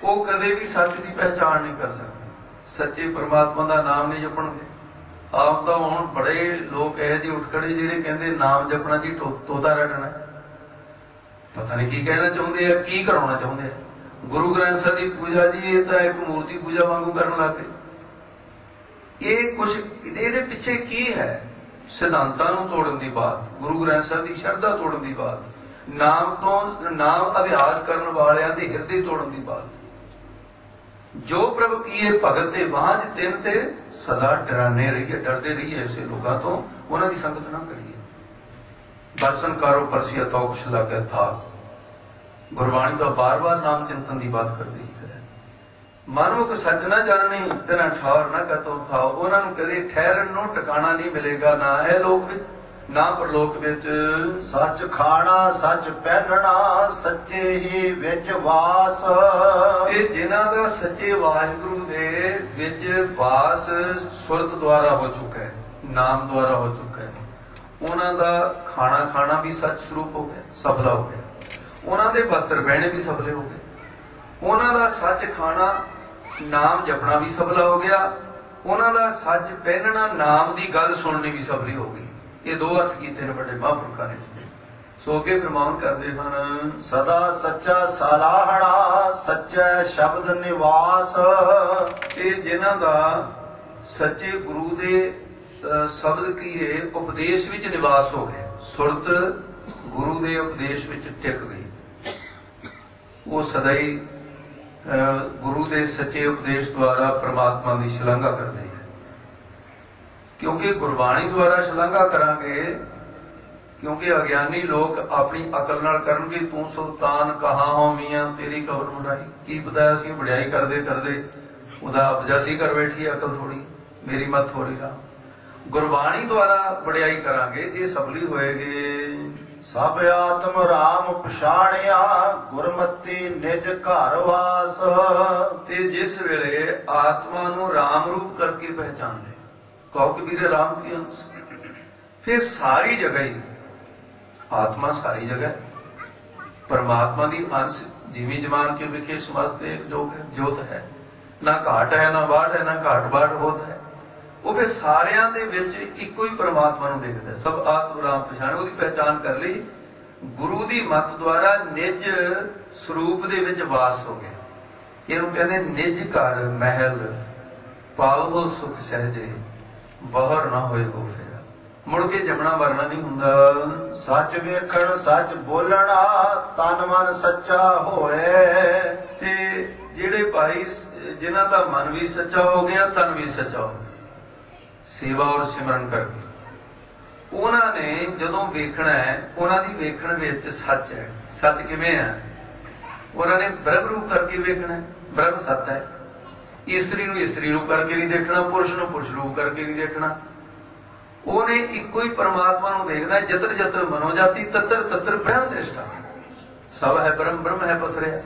Speaker 1: ਉਹ ਕਦੇ ਵੀ ਸੱਚ ਦੀ ਪਹਿਚਾਣ ਨਹੀਂ ਕਰ ਸਕਦੇ, ਸੱਚੇ ਪਰਮਾਤਮਾ ਦਾ ਨਾਮ ਨਹੀਂ ਜਪਣਗੇ। ਆਪ ਤਾਂ ਹੁਣ ਬੜੇ ਲੋਕ ਇਹੋ ਜਿਹੇ ਉੱਠ ਖੜੇ ਜਿਹੜੇ ਕਹਿੰਦੇ ਨਾਮ ਜਪਣਾ ਜੀ ਤੋਤਾ ਰਟਣਾ, ਪਤਾ ਨਹੀਂ ਕੀ ਕਹਿਣਾ ਚਾਹੁੰਦੇ ਆ, ਕੀ ਕਰਾਉਣਾ ਚਾਹੁੰਦੇ ਆ। ਗੁਰੂ ਗ੍ਰੰਥ ਸਾਹਿਬ ਦੀ ਪੂਜਾ ਜੀ ਇਹ ਤਾਂ ਇੱਕ ਮੂਰਤੀ ਪੂਜਾ ਵਾਂਗੂ ਕਰਨ ਲੱਗ ਗਏ। ਇਹ ਕੁਛ ਇਹਦੇ ਪਿੱਛੇ ਕੀ ਹੈ? ਸਿਧਾਂਤਾਂ ਨੂੰ ਤੋੜਨ ਦੀ ਬਾਤ, ਗੁਰੂ ਗ੍ਰੰਥ ਸਾਹਿਬ ਦੀ ਸ਼ਰਧਾ ਤੋੜਨ ਦੀ ਬਾਤ, ਨਾਮ ਤੋਂ ਨਾਮ ਅਭਿਆਸ ਕਰਨ ਵਾਲਿਆਂ ਦੇ ਹਿਰਦੇ ਤੋੜਨ ਦੀ ਬਾਤ। ਜੋ ਪ੍ਰਭ ਕੀਏ ਭਗਤ ਤੇ ਵਾਂਝ ਤਿੰਨ ਤੇ ਸਦਾ ਡਰਾਨੇ ਰਹੀਏ, ਡਰਦੇ ਰਹੀਏ ਐਸੇ ਲੋਕਾਂ ਤੋਂ, ਉਹਨਾਂ ਦੀ ਸੰਗਤ ਨਾ ਕਰੀਏ। ਦਰਸ਼ਨ ਕਰੋ ਪਰਸੀਆ ਤੋ ਕੁਛ ਲੱਗੇ ਥਾ। ਗੁਰਬਾਣੀ ਤਾਂ ਬਾਰ-ਬਾਰ ਨਾਮ ਚਿੰਤਨ ਦੀ ਬਾਤ ਕਰਦੀ ਹੈ। ਮਨੁੱਖ ਸੱਚ ਨਾ ਜਾਣਨੀ ਤੇਰਾ ਠੌਰ ਨਾ ਕਤੋ ਥਾ। ਉਹਨਾਂ ਨੂੰ ਕਦੇ ਠਹਿਰਨ ਨੂੰ ਟਿਕਾਣਾ ਨਹੀਂ ਮਿਲੇਗਾ, ਨਾ ਇਹ ਲੋਕ ਵਿੱਚ ਨਾ ਪਰਲੋਕ ਵਿੱਚ।
Speaker 2: ਸੱਚ ਖਾਣਾ ਸੱਚ ਪਹਿਨਣਾ ਸੱਚੇ ਹੀ ਵਿੱਚ ਵਾਸ।
Speaker 1: ਇਹ ਜਿਨ੍ਹਾਂ ਦਾ ਸੱਚੇ ਵਾਹਿਗੁਰੂ ਦੇ ਵਿੱਚ ਵਾਸ ਸੁਰਤ ਦੁਆਰਾ ਹੋ ਚੁੱਕਾ ਹੈ, ਨਾਮ ਦੁਆਰਾ ਹੋ ਚੁੱਕਾ ਹੈ, ਉਹਨਾਂ ਦਾ ਖਾਣਾ ਖਾਣਾ ਵੀ ਸੱਚ ਸਰੂਪ ਹੋ ਗਿਆ, ਸਫਲਾ ਹੋ ਗਿਆ। ਉਹਨਾਂ ਦੇ ਵਸਤਰ ਪਹਿਣੇ ਵੀ ਸਫਲੇ ਹੋ ਗਏ। ਉਹਨਾਂ ਦਾ ਸੱਚ ਖਾਣਾ ਨਾਮ ਜਪਣਾ ਵੀ ਸਫਲਾ ਹੋ ਗਿਆ। ਉਹਨਾਂ ਦਾ ਸੱਚ ਪਹਿਨਣਾ ਨਾਮ ਦੀ ਗੱਲ ਸੁਣਨੀ ਵੀ ਸਫਲੀ ਹੋ ਗਈ। ਇਹ ਦੋ ਅਰਥ ਕੀਤੇ ਨੇ ਵੱਡੇ ਮਹਾਂਪੁਰਖਾਂ ਨੇ। ਸੋ ਅੱਗੇ ਫਰਮਾਨ ਕਰਦੇ ਹਨ, ਸਦਾ
Speaker 2: ਸੱਚਾ ਸਲਾਹਣਾ ਸੱਚੇ ਸ਼ਬਦ ਨਿਵਾਸ।
Speaker 1: ਇਹ ਜਿਨ੍ਹਾਂ ਦਾ ਸੱਚੇ ਗੁਰੂ ਦੇ ਸ਼ਬਦ ਕੀਏ ਉਪਦੇਸ਼ ਵਿੱਚ ਨਿਵਾਸ ਹੋ ਗਿਆ, ਸੁਰਤ ਗੁਰੂ ਦੇ ਉਪਦੇਸ਼ ਵਿੱਚ ਟਿਕ ਗਈ, ਉਹ ਸਦਾ ਹੀ ਗੁਰੂ ਦੇ ਸੱਚੇ ਉਪਦੇਸ਼ ਦੁਆਰਾ ਪ੍ਰਮਾਤਮਾ ਦੀ ਸ਼ਲਾਘਾ ਕਰਦੇ ਹੈ। ਕਿਉਂਕਿ ਗੁਰਬਾਣੀ ਦੁਆਰਾ ਸ਼ਲਾਘਾ ਕਰਾਂਗੇ, ਕਿਉਂਕਿ ਅਗਿਆਨੀ ਲੋਕ ਆਪਣੀ ਅਕਲ ਨਾਲ ਕਰਨਗੇ, ਤੂੰ ਸੁਲਤਾਨ ਕਹਾਂ ਹੋ ਮੀਆਂ ਤੇਰੀ ਕਬਰ ਮੁੰਡਾਈ। ਕੀ ਪਤਾ ਅਸੀਂ ਵਡਿਆਈ ਕਰਦੇ ਕਰਦੇ ਉਹਦਾ ਅਪਜਾਸੀ ਕਰ ਬੈਠੀ ਅਕਲ ਥੋੜੀ, ਮੇਰੀ ਮਤ ਥੋੜੀ ਰਾ। ਗੁਰਬਾਣੀ ਦੁਆਰਾ ਵਡਿਆਈ ਕਰਾਂਗੇ, ਇਹ ਸਫਲੀ ਹੋਏਗੀ।
Speaker 2: ਸਭ ਆਤਮ ਰਾਮ ਪਛਾਣਿਆ ਗੁਰਮਤੀ ਨਿਜ ਘਰ ਵਾਸ।
Speaker 1: ਤੇ ਜਿਸ ਵੇਲੇ ਆਤਮਾ ਨੂੰ ਰਾਮ ਰੂਪ ਕਰਕੇ ਪਹਿਚਾਨ ਲੈ, ਕਹੋ ਕਿ ਵੀਰੇ ਰਾਮ ਕੀ ਅੰਸ਼, ਫਿਰ ਸਾਰੀ ਜਗ੍ਹਾ ਹੀ ਆਤਮਾ ਸਾਰੀ ਜਗ੍ਹਾ परमात्मा की अंश जीवी जमान के विखे समस्त एक जोत है, ना घाट है ना बाढ़ है, ना घाट बाढ़ होत है। वो फिर सारियां दे विच इको ही परमात्मा नूं देखदा है। सब आत्म राम पछाण उहदी पहचान कर ली, गुरु दी मत द्वारा निज स्वरूप दे विच वास हो गया। इहनूं कहंदे निज घर महल पाओ सुख सहजे बाहर ना होए हो फिर मुड़ के जमना मरना नहीं हुंदा।
Speaker 2: सच वेखण सच बोलना तन मन सच्चा होए।
Speaker 1: ते जिहड़े भाई जिन्हां दा मन भी सच्चा हो गया तन भी सच्चा हो गया सेवा और सिमरन करके, उन्हां ने जदों वेखना है उन्हां दी वेखण विच सच है। सच किवें है? उन्हां ने ब्रह्म रूप करके वेखना है, ब्रह्म सत्य है। स्त्री नूं स्त्री रूप करके नहीं देखना, पुरुष नूं पुरुष रूप करके नहीं देखना। ਉਹਨੇ ਇੱਕੋ ਹੀ परमात्मा ਨੂੰ देखना। जत्र जत्र मनोजाति तत्र तत्र ब्रह्म दृष्टा सब है ब्रह्म ब्रह्म है पसरिया।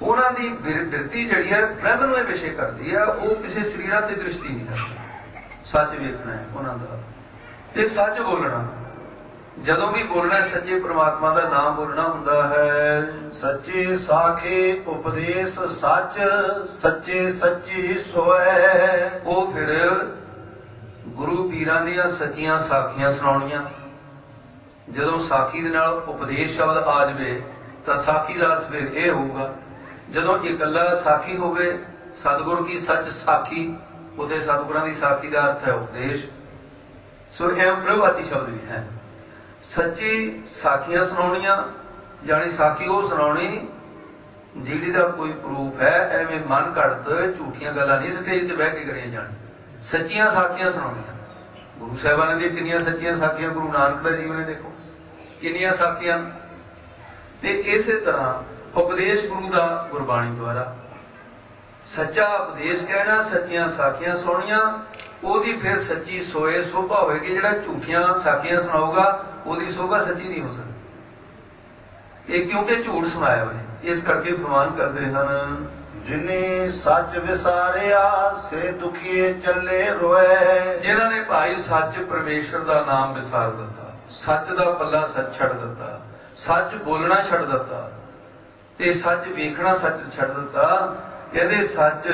Speaker 1: ਉਹਨਾਂ ਦੀ ਬਿਰਤੀ ਜਿਹੜੀ ਹੈ ब्रह्म ਨੂੰ ਵਿਸ਼ੇ ਕਰਦੀ ਹੈ, ਉਹ ਕਿਸੇ ਸਰੀਰਾਂ ਤੇ ਦ੍ਰਿਸ਼ਟੀ ਨਹੀਂ ਕਰਦੀ। ਸੱਚ ਵੇਖਣਾ ਹੈ ਉਹਨਾਂ ਦਾ ਤੇ ਸੱਚ ਬੋਲਣਾ। ਜਦੋਂ ਵੀ ਬੋਲਣਾ ਸੱਚੇ परमात्मा ਦਾ ਨਾਮ ਬੋਲਣਾ ਹੁੰਦਾ ਹੈ।
Speaker 2: ਸੱਚੇ ਸਾਖੇ ਉਪਦੇਸ਼ ਸੱਚ ਸੱਚੇ ਸੱਚੀ ਸੋਏ।
Speaker 1: ਉਹ ਫਿਰ गुरु पीरां दियां सच्चियां साखियां सुनाउणियां। जदों साखी दे नाल उपदेश शब्द आ जाए तो साखी का अर्थ फिर यह होगा। जदों इकल्ला साखी होवे सतगुर की सच साखी, उथे सतगुरां दी साखी का अर्थ है उपदेश। सो एवं प्रभुवाची शब्द भी है। सच्ची साखियां सुनाउणियां यानी साखी वो सुनाउणी जिहड़ी दा कोई प्रूफ है। एवें मन घड़त झूठियां गल्लां नहीं स्टेज ते बैठ के करियां जाण। सच्चियां साखियां सुनाउणियां। गुरु साहिबान दी किन्नियां सच्चियां साखियां, गुरु नानक दा जीवन देखो किन्नियां साखियां। ते इसे तरह उपदेश गुरु दा गुरबाणी द्वारा सच्चा उपदेश कहना, सच्चियां साखियां सुनाउणियां। ओदी फिर सच्ची सोए शोभा होएगी। जिहड़ा झूठियां साखियां सुनाऊगा ओदी शोभा सच्ची नहीं हो सकती, क्योंकि झूठ सुनाया हुआ। इस करके फरमान करते हैं
Speaker 2: जिनी सच विसारिया से दुखिए चले रोए।
Speaker 1: जिन्हां ने भाई सच परमेश्वर का नाम विसार दिता, सच का पल्ला सच छड़ दिता, सच बोलना छड़ दिता ते सच वेखना सच छड़ दिता। कहते सच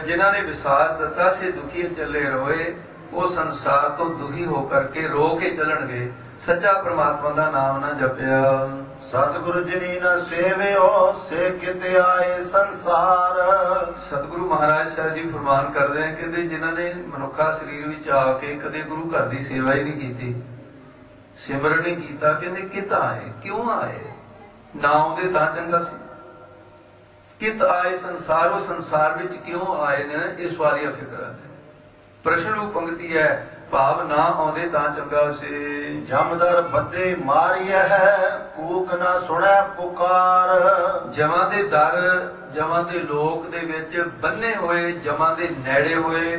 Speaker 1: जिन्हां ने विसार दिता से दुखी चले रोए, वो संसार तो दुखी होकर के रो के चलणगे, सच्चा परमात्मा का नाम ना जपिया।
Speaker 2: सतगुरु जिनी न सेवियो से किते आए संसार।
Speaker 1: सतगुरु महाराज साहब जी फरमान करते हैं कि जिन्हां ने मनुखा शरीर विच आके कदे गुरु घर की सेवा ही नहीं की, सिमरन नहीं किया, कहते कित आए, क्यों आए, ना आउंदे तां चंगा सी। कित आए संसार, वो संसार विच क्यों आए ने, इस वाली फिक्र है। प्रश्न रूप पंक्ति है, भाव ना आउंदे तां चंगा से।
Speaker 2: जमदर बदे मारिया है कूक ना सुने पुकार।
Speaker 1: जमां दे दर, जमां दे लोक दे विच बन्ने होए, जमां दे नेड़े होए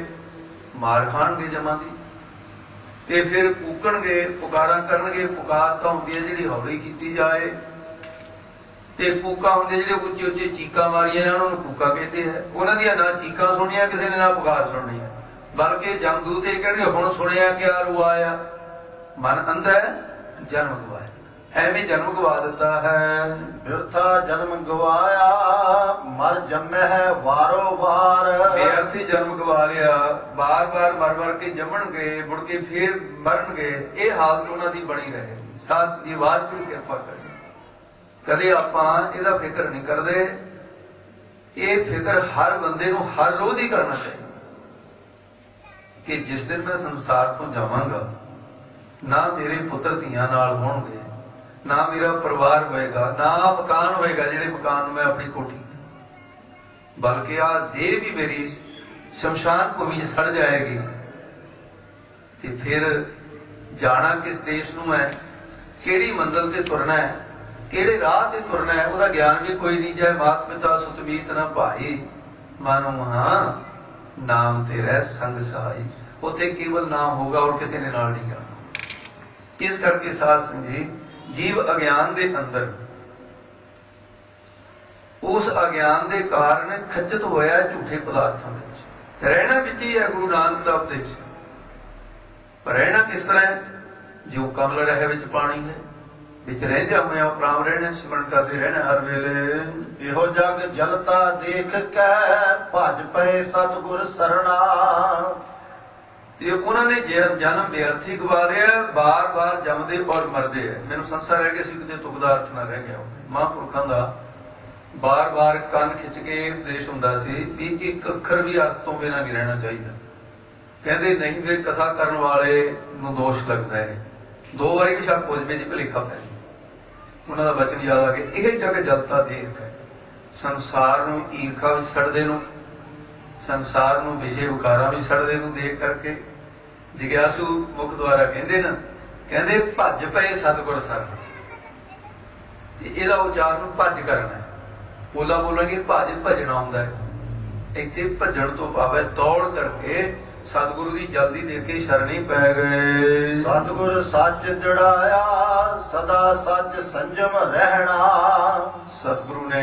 Speaker 1: मार खाणगे जमां दी, ते फिर कूकणगे, पुकारा करनगे। पुकार तां हुंदी है जिहड़ी हौली कीती जाए, ते कूका हुंदे जिहड़े उच्चे उच्चे चीकां मारीਆਂ उन्हां नूं कूका कहते हैं। उन्हां ਦੀਆਂ ना चीकां सुणीਆਂ किसी ने, ना पुकार सुननी है, बल्कि जमदूत ये कहते हुण सुनिया क्या रुआया, मन अंधा है जन्म गवाया। एवें जन्म गवा दिता है,
Speaker 2: बिरथा जन्म गवाया मर जमे है वारो वार।
Speaker 1: बेअर्थी जन्म गवा लिया, बार बार मर मर के जमणगे, मुड़ के फिर मरनगे। ये हालत उन्हां दी बनी रहेगी। सास जी वाहिगुरू किरपा करे, कदे आपां इहदा फिक्र नहीं करदे। ये फिक्र हर बंदे नूं हर रोज ही करना चाहिए कि जिस दिन मैं संसार तो जावांगा, ना मेरे पुत्र धीआं नाल होणगे, ना मेरा परिवार होएगा, ना मकान होएगा जिहड़े मकान मैं अपनी कोठी, बल्कि आ देह भी मेरी शमशान भूमि च सड़ जाएगी। ते फिर जाना किस देश नूं है, किहड़ी मंजिल ते तुरना है, किहड़े राह ते तुरना है, उहदा ज्ञान भी कोई नहीं। जाए मात पिता सुतबीत ना भाई, मानो हाँ नाम तेरा संग सहाई। उत्थे केवल नाम होगा और किसी ने नाल नहीं जाना। इस करके साध संग जी, जीव अज्ञान दे अंदर, उस अज्ञान दे कारण खचित होया झूठे पदार्थों में रहना विच ही है। गुरु नानक का उपदेश पर रहना किस तरह है, जो कमल रहे विच पानी है, विच रहंदे होए अपराम रहना, सिमरन करते रहना हर वेले।
Speaker 2: इहो जग जलता देख के भज पए सतगुर सरना।
Speaker 1: ते उन्होंने जन्म बेअर्थी गवा लिया, बार बार जमदे और मरदे है। मैनूं संसार रह गया सी, किते तुक दा अर्थ ना रह गया। महापुरखां दा बार बार कंन खिच के उपदेश हुंदा सी भी एक अखर भी अर्थ तो बिना नहीं रहना चाहिए। कहते नहीं वे कथा करन वाले नूं दोष लगता है, दो बारी भी शक हो जाए जी भुलेखा पै जाए। उन्हां दा वचन याद आ गया, यह जग जलता देख के संसार नूं ईरखा विच सड़दे नूं, संसार नूं विषय विकारां विच सड़दे नूं देख करके जिग्यासू मुख द्वारा कहते ना, कहते भज पए सतगुर सर। ਇਹਦਾ ਉਚਾਰਨ ਭੱਜ ਕਰਨਾ है, बोला बोलेंगे भज भजना ਹੁੰਦਾ है। ਇੱਥੇ ਭੱਜਣ ਤੋਂ ਭਾਵੇਂ ਦੌੜ ਕਰਕੇ सतगुरु की जल्दी देख के शरणी पै गए।
Speaker 2: सतगुर सच दृढ़ाया सदा सच संयम रहना।
Speaker 1: सतगुरु ने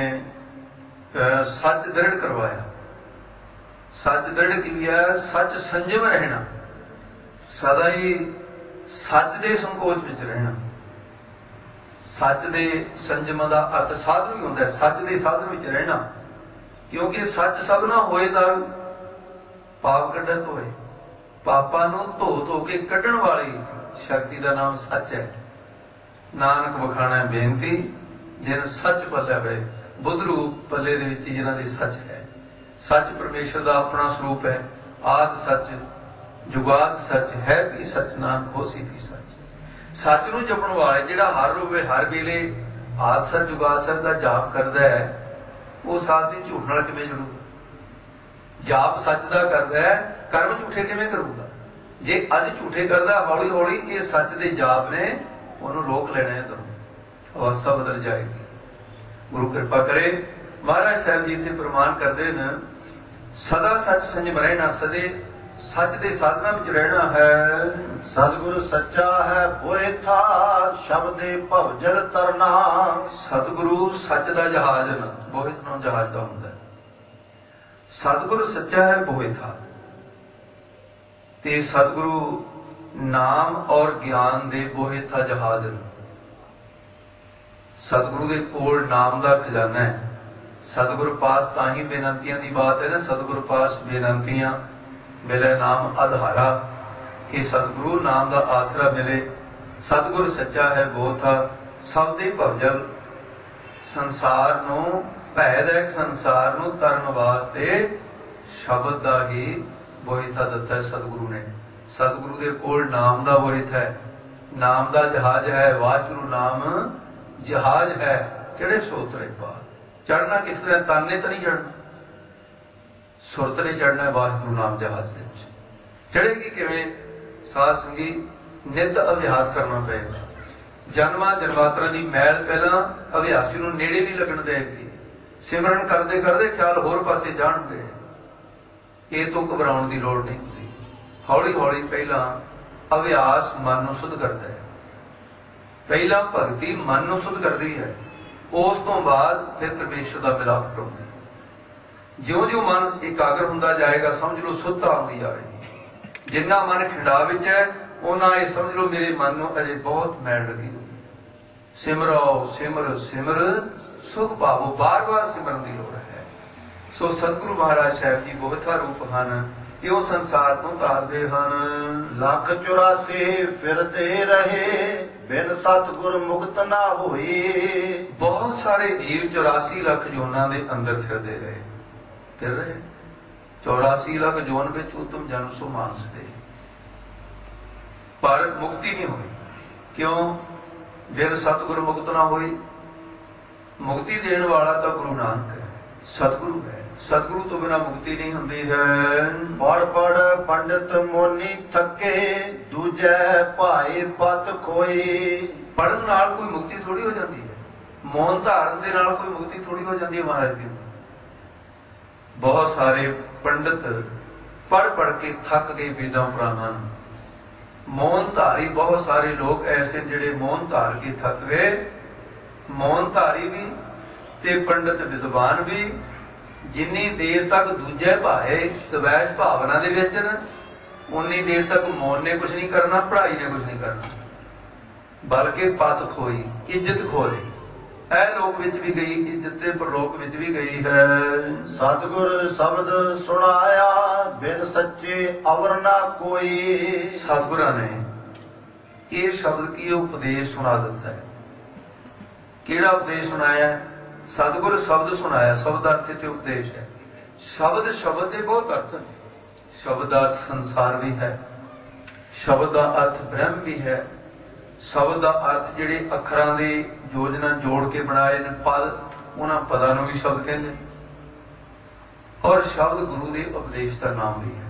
Speaker 1: सच दृढ़ करवाया, सच दृढ़ किया, सच संयम रहना, सदा ही सच दे संकोच विच रहना। सच दे संयम का अर्थ साधन भी होता है, सच दे साधन विच रहना, क्योंकि सच सब ना होए तां पाप कढ़त होए। पापा नूं धो धो के कढ़ण वाली शक्ति का नाम सच है। नानक बखाना बेनती जिन सच पल्ले पे, बुद्ध रूप पल्ले दे विच जिन्हां दे सच है। सच परमेश्वर का अपना स्वरूप है, आद सच जुगाद सच है भी सच, नानक होसी भी सच। सच नूं जपण वाले जिहड़ा हर रोवे हर वेले आद सच जुगाद सच का जाप करदा है, वो सासी झूठ नाल किवें जुड़ूगा? जाप सच का करदा है, कर्म झूठे किवें करूगा? जे अज झूठे करदा, हौली हौली ये सच दे जाप ने उन्होंने रोक लेना है, तो अवस्था बदल जाएगी। गुरु कृपा करे। महाराज साहब जी इत्थे प्रमाण करते हैं, सदा सच संयम रहना, सदे सच दे साधना विच रहना है।
Speaker 2: सतगुरु सच्चा है बोए था शब्दे भवजल तरना।
Speaker 1: सतगुरु सच दा जहाज न, बोहित नाम जहाज दा हुंदा है। सतगुरु सच्चा है बोए था, ते सतगुरु नाम और ज्ञान दे बोहे था जहाज। सतगुरु दे कोल नाम दा खजाना है। सतगुरु पास ताही बेनंतियां दी बात है ना, सतगुरु पास बेनंतियां मिले नाम आधारा, कि सतगुरु नाम दा आसरा मिले। सतगुरु सच्चा है बोह था, सब दे भवजल संसार नू भैदैक संसार नू तरन वास्ते शब्द दा ही बोहिता दिता है सतगुरु ने। सतगुरु दे कोल नाम दा बोहित है, नाम दा जहाज है। वाहिगुरु नाम जहाज है, चढ़े सोतरे पार। चढ़ना किस तरह, ताने तो नहीं चढ़ना, सुरत नहीं चढ़ना है वाहिगुरु नाम जहाज विच। चढ़ेगी किवें? साध संगी नित अभ्यास करना पएगा। जन्मां जन्मांतरां दी मैल पहला अभ्यासी नूं नेड़े नहीं लगन देगी। सिमरन करते करते ख्याल होर पासे जाणगे। ये तो घबराउण दी लोड़ नहीं होती। हौली हौली पहला अभ्यास मन नूं शुद्ध करता है। पहला भगती मन नूं शुद्ध करती है, उस तो बाद फिर परमेश्वर का मिलाप कराउंदी। ज्यों ज्यों मन एकाग्र हुंदा जाएगा, समझ लो शुद्धता आउंदी जा रही है। जिन्ना मन खिंडा विच है, उन्ना ये समझ लो मेरे मन नूं अजे बहुत मैल लगी हुई। सिमरो सिमर सिमर सुख पावो, बार बार सिमरन की लोड़ है। सो सतगुरु महाराज साहब जी बहुता रूप हैं, यो संसार तो तारदे हैं।
Speaker 2: 184 फिरते रहे, बिन सतगुर मुक्त ना होई।
Speaker 1: बहुत सारे जीव 84 लाख जोना दे अंदर फिरते रहे, फिर रहे 84 लाख जोन में उत्तम जन सो मानस दे, पर मुक्ति नहीं हुई। क्यों? बिन सतगुरु मुक्त ना हुई। मुक्ति देने वाला तो गुरु नानक है, सतगुरु है। सतगुरु तो बिना मुक्ति नहीं होती है।
Speaker 2: पढ़ पढ़ पंडित मोनी थके, दूजे भाई पत खोई।
Speaker 1: पढ़न नाल कोई मुक्ति थोड़ी हो जाती है, मौन धारण दे नाल कोई मुक्ति थोड़ी हो जाती है। महाराज जी बहुत सारे पंडित पढ़ पढ़ के थक गए वेदां पुराणां। मौन धारी बहुत सारे लोग ऐसे जिहड़े मौन धार के थक गए। मौन धारी भी ते पंडित विद्वान भी जिन्नी देर तक दूजे भाए द्वैश भावना दे विच न, उन्नी देर तक मौन ने कुछ नहीं करना, पढ़ाई ने कुछ नहीं करना, बल्कि पत खोई, इज्जत खोई। ऐ लोक विच भी गई इज्जत, ते परलोक विच भी गई है।
Speaker 2: सतगुर शब्द सुनाया, बिन सच्चे अवर ना कोई।
Speaker 1: सतगुरां ने ये शब्द की उपदेश सुना दिता है। केड़ा उपदेश सुनाया? सतगुर शब्द सुनाया। शब्द अर्थ ते उपदेश है। शब्द शब्द के बहुत अर्थ है। शब्द अर्थ संसार भी है, शब्द का अर्थ ब्रह्म भी है। शब्द का अर्थ जिहड़े अखरां दे योजना जोड़ के बनाए ने पद, उन्हां पदां नूं भी शब्द कहंदे। और शब्द गुरु के उपदेश का नाम भी है।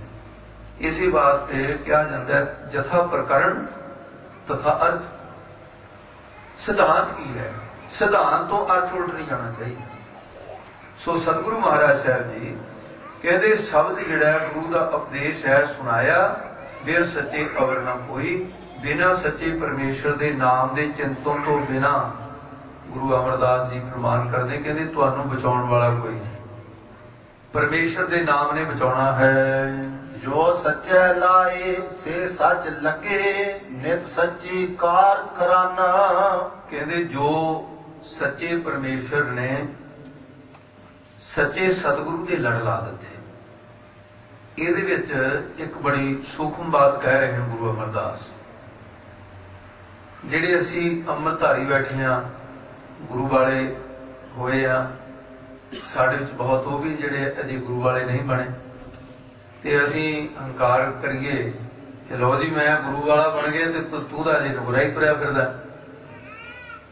Speaker 1: इसी वास्ते कहा जाता है जथा प्रकरण तथा अर्थ। सिद्धांत की है, सिद्धांत तो अर्थ उल्ट नहीं जाना चाहिए। सो सतगुरु महाराज साहब जी कहते शब्द जिहड़ा गुरु का उपदेश है सुनाया, बिन सच्चे अवर ना कोई। बिना सच्चे परमेश्वर के नाम के चिंतन तो बिना गुरु अमरदास जी फरमान करते, कहते तुहानू बचाउण वाला कोई नहीं, परमेश्वर के नाम ने बचाउणा है।
Speaker 2: जो सच्चे लाए से सच लगे, नित सच्ची कार कराना।
Speaker 1: कहते जो सच्चे परमेश्वर ने सच्चे सतगुरु के लड़ ला दिते। ਇਹਦੇ ਵਿੱਚ ਇੱਕ ਬੜੀ ਸੂਖਮ ਬਾਤ ਕਹਿ ਰਹੇ ਹਨ ਗੁਰੂ ਅਮਰਦਾਸ। ਜਿਹੜੇ ਅਸੀਂ ਅੰਮ੍ਰਿਤਧਾਰੀ ਬੈਠੇ ਆ, ਗੁਰੂ ਵਾਲੇ ਹੋਏ ਆ, ਸਾਡੇ ਵਿੱਚ ਬਹੁਤ ਉਹ ਵੀ ਜਿਹੜੇ ਅਜੇ ਗੁਰੂ ਵਾਲੇ ਨਹੀਂ ਬਣੇ, ਤੇ ਅਸੀਂ ਹੰਕਾਰ ਕਰੀਏ ਕਿ ਲੋ ਜੀ ਮੈਂ ਗੁਰੂ ਵਾਲਾ ਬਣ ਗਿਆ ਤੇ ਤੂੰ ਤਾਂ ਅਜੇ ਨੁਕਰਾ ਹੀ ਤੁਰਿਆ ਫਿਰਦਾ।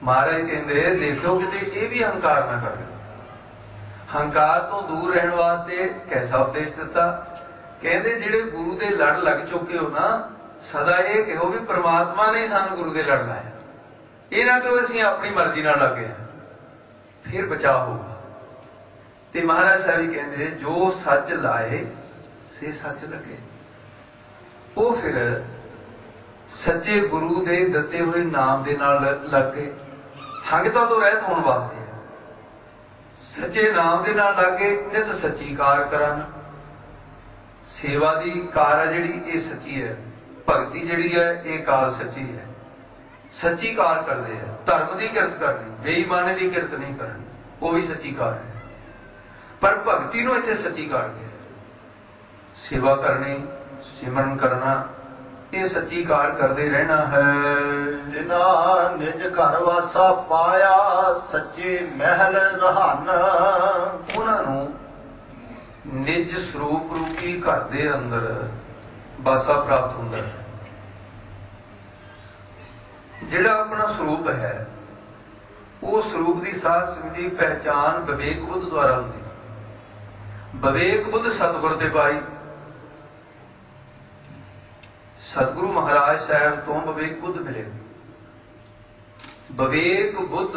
Speaker 1: ਮਹਾਰਾਜ ਕਹਿੰਦੇ ਦੇਖਿਓ ਕਿਤੇ ਇਹ ਵੀ ਹੰਕਾਰ ਨਾ ਕਰ। ਹੰਕਾਰ ਤੋਂ ਦੂਰ ਰਹਿਣ ਵਾਸਤੇ ਕੈਸਾ ਉਪਦੇਸ਼ ਦਿੱਤਾ? कहते जिहड़े गुरु दे लड़ लग चुके हो ना, सदा ये कहो भी परमात्मा ने सानू गुरु दे लड़ लाया, ये ना कहो असीं अपनी मर्जी नाल लग गए, फिर बचाव होगा। ते महाराज साहब जी कहते जो सच लाए से सच लगे। वो फिर सच्चे गुरु दे दिते हुए नाम दे नाल लग के हंगता तो रहत होने वास्ते है। सच्चे नाम के नाल लागे नित सच्ची कार करन। सेवा दी कार है जिहड़ी ये सच्ची है, भगती जिहड़ी है ये कार सच्ची है। सच्ची कार करते हैं, धर्म की किरत करनी, बेईमाने की किरत नहीं करनी, वो भी सच्ची कार है। पर भगती नूं इत्थे सच्ची कार है। सेवा करनी, सिमरन करना, ये सच्ची कार करते रहना है।
Speaker 2: जिना निज घर वासा पाया सच्चे महल रहान।
Speaker 1: उन्होंने निज स्वरूप रूपी घर के अंदर वासा प्राप्त होता है। जिहड़ा अपना स्वरूप है वो स्वरूप की साध संगत की पहचान विवेक बुद्ध द्वारा होती। विवेक बुद्ध सतगुर ते पाई। सतगुरु महाराज साहब तो विवेक बुद्ध मिले। विवेक बुद्ध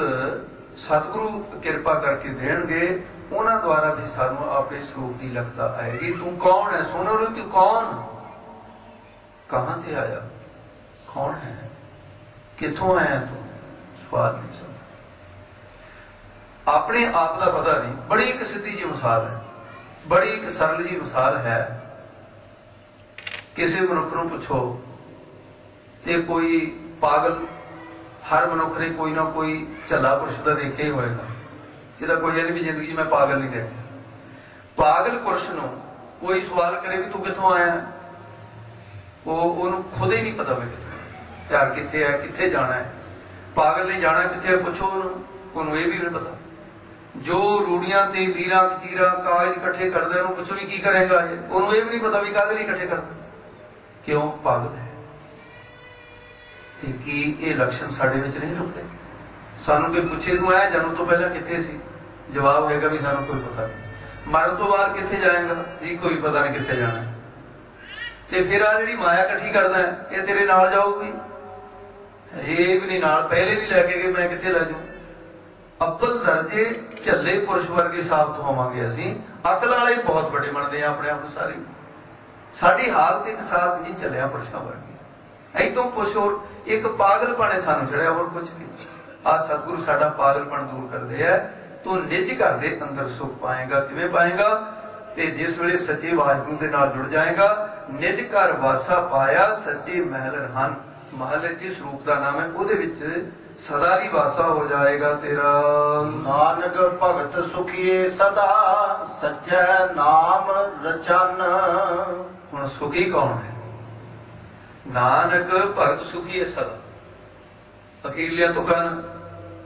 Speaker 1: सतगुरु कृपा करके देणगे, उन्हां द्वारा भी सानू अपने स्वरूप की लखता आएगी। तू कौन है? सुनो रे, तू कौन, कहां से आया, कौन है, किथों आया तू? सवाल नहीं समझ, अपने आप का पता नहीं। बड़ी एक सीधी जी मिसाल है, बड़ी एक सरल जी मिसाल है। किसी मनुख नूं पुछो ते कोई पागल, हर मनुख ने कोई ना कोई झल्ला पुरुष तो देखा ही होएगा। ये कोई है नहीं भी जिंदगी मैं पागल नहीं देखा। पागल पुरुष नूं कोई सवाल करे भी तू किथों आया, वो उन्होंने खुद ही नहीं पता भी किथों यार, किथे है, किथे जाना है। पागल ने जाना किथे, पूछो उन्होंने ये भी नहीं पता। जो रूड़ियां ते लीरां कचीरां कागज इकट्ठे करदा है, पूछो भी की करेगा, उन्होंने ये भी नहीं पता भी काहदे लई इकट्ठे करदा। क्यों? पागल है। कि ये लक्षण साडे विच नहीं रुकते। सानू कोई पूछे तू आया जन्म तो पहले किथे सी, जवाब होगा भी सानू कोई पता नहीं। मरण तो बाद किथे जाएगा जी, कोई पता नहीं किथे जाना। ते फिर आ जिहड़ी माया इकट्ठी करदा है, ये तेरे नाल जाऊगी, ये भी नहीं नाल, पहले नहीं लैके गए, मैं किथे लै जाऊं। अव्वल दर्जे झल्ले पुरुष वर्गे साबित होवांगे असीं। अकल वाले बहुत बड़े बनते हैं अपने आप सारे। साडी हालत एक सास जी झल्लिया पुरुषां वर्गी। ऐतों पुरुष होर एक पागलपन है सानू चढ़िया, होर कुछ नहीं। आ सतगुरु साडा पागलपन दूर करदे है। तू निज घर दे अंदर सुख पाएगा। किवें पाएगा? ते जिस वेले सच्चे वाहिगुरू दे नाल जुड़ जाएगा। निज घर वासा पाया सच्चे महल रहन। महल जिस रूप का नाम है उहदे विच सदा ही वासा हो जाएगा तेरा।
Speaker 2: नानक भगत सुखिए सदा सच्चे नाम रचन।
Speaker 1: हुण सुखी कौन है? नानक भगत सुखी है सदा। अखीरलियां तो कहन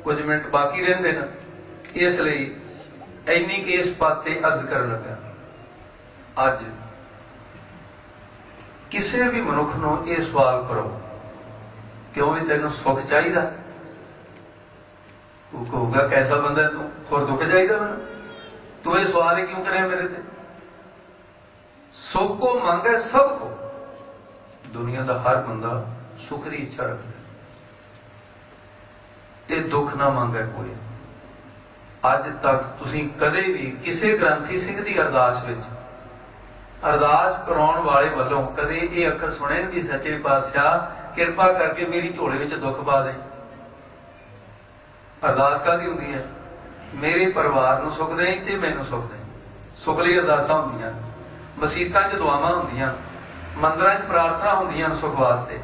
Speaker 1: कुछ मिनट बाकी रहिंदे न, इसलिए इन्नी के इस पाते अर्ज करन लगा। अज किसी भी मनुख नूं यह सवाल करो, क्यों भी तेनों सुख चाहिए? वो कहूगा कैसा बंदा है तू, और दुख चाहिए मैनू, तू ये सवाल ही क्यों करे मेरे ते? सुख को मांगे सबको। दुनिया का हर बंदा सुख की इच्छा रखता ते दुख ना मांगे कोई। अज तक तुसी कदे भी किसी ग्रंथी सिंह की अरदास विच अरदास कराउण वाले वालों कदे ये अखर सुने भी सच्चे पातशाह किरपा करके मेरी झोले विच दुख पा दे। अरदास काहदी हुंदी है? मेरे परिवार नूं सुख दे ते मैनूं सुख दे। सुख लई अरदासां हुंदियां, मसीतां च दुआवां हुंदियां, मंदिरां च प्रार्थना हुंदियां सुख वास्ते।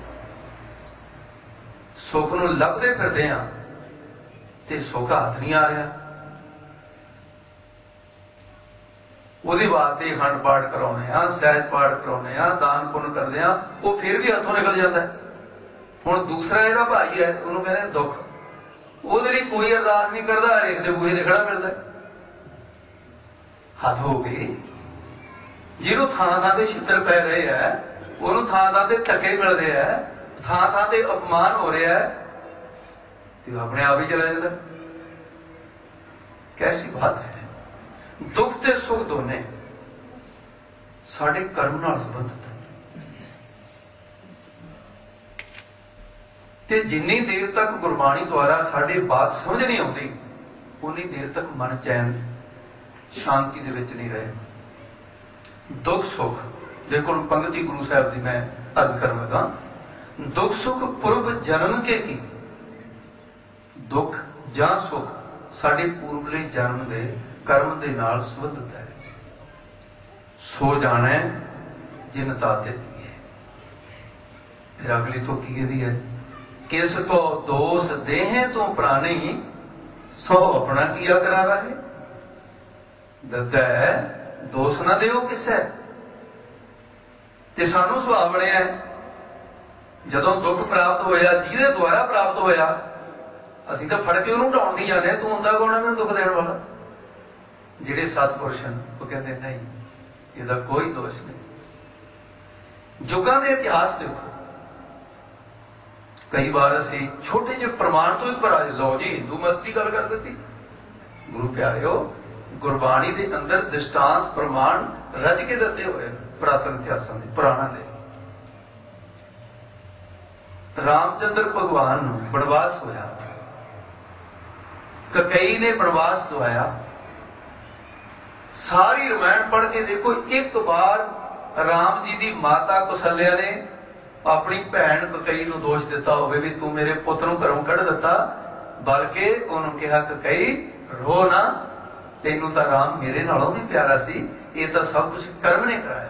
Speaker 1: सुख नूं लभदे फिरदे हां ते सुख हाथ नहीं आ रहा। ਉਹਦੇ वास्ते अखंड पाठ कराने हाँ, सहज पाठ कराने हाँ, दान पुण्य करते हाँ, वो फिर भी हथों निकल जाता है। हुण दूसरा ਇਹਦਾ भाई है, ਉਹਨੂੰ कहते दुख, ਉਹਦੇ ਲਈ कोई अरदास नहीं करता, हरेक दे बूहे ते खड़ा मिलता। हद हो गई। ਜਿਹਨੂੰ ਥਾਂ-ਥਾਂ ਤੇ ਛਿੱਤਰ ਪੈ ਰਹੇ ਹੈ, ਉਹਨੂੰ ਥਾਂ-ਥਾਂ ਤੇ ਧੱਕੇ ਮਿਲ ਰਹੇ ਹੈ, ਥਾਂ-ਥਾਂ ਤੇ ਅਪਮਾਨ ਹੋ ਰਿਹਾ है, ਤੇ अपने आप ही चला जाता। कैसी बात है? दुख ते सुख दोने साडे कर्म नाल संबंधित है। ते जिन्नी देर तक गुरबाणी द्वारा साडे बात समझ नहीं आती, उन्नी देर तक मन चैन शांति दे विच नहीं रहे। दुख सुख देखो पंगति गुरु साहब की मैं अर्ज करन लगा। दुख सुख पूर्व जन्म के की। दुख जां सुख साडे पूर्वले जन्म दे कर्म दे नाल संबंधित है। सो जाने जिन ताते दिए। फिर अगली तो की कहती है, किस को दोष देहे तो प्राणी सो अपना किया करा रहे। दत्ता है दोष ना देओ किसे। ते सानू सुभाव बनिया जदों दुख प्राप्त होया जिहदे द्वारा प्राप्त होया असीं तां फड़ के उहनूं ढाउण दी जाने, तू हुंदा कौन है मैनूं दुख देण वाला। जिहड़े सतपुरुष हैं वो कहते नहीं, इहदा कोई दोष नहीं। जुगां दे इतिहास देखो, कई बार असीं छोटे ਜਿਹੇ प्रमाण तो ही पर आ लो जी हिंदू मत की गल कर दी। गुरु प्यारिओ गुरबाणी के अंदर दृष्टांत प्रमाण रज के दिते हुए पुरातन इतिहासां दे पुराणां दे। रामचंद्र भगवान नूं बनवास होया, ककई ने बनवास दवाया। सारी रामायण पढ़ के देखो, एक बार राम जी की माता कौशल्या ने अपनी भैन ककई नूं दोष दिता होवे भी तू मेरे पुੱਤ ਨੂੰ घरों कढ़ दिता, बल्कि उन्होंने कहा ककई रो ना, तेनू तो राम मेरे नालों भी प्यारा सी, ये तो सब कुछ कर्म ने कराया है।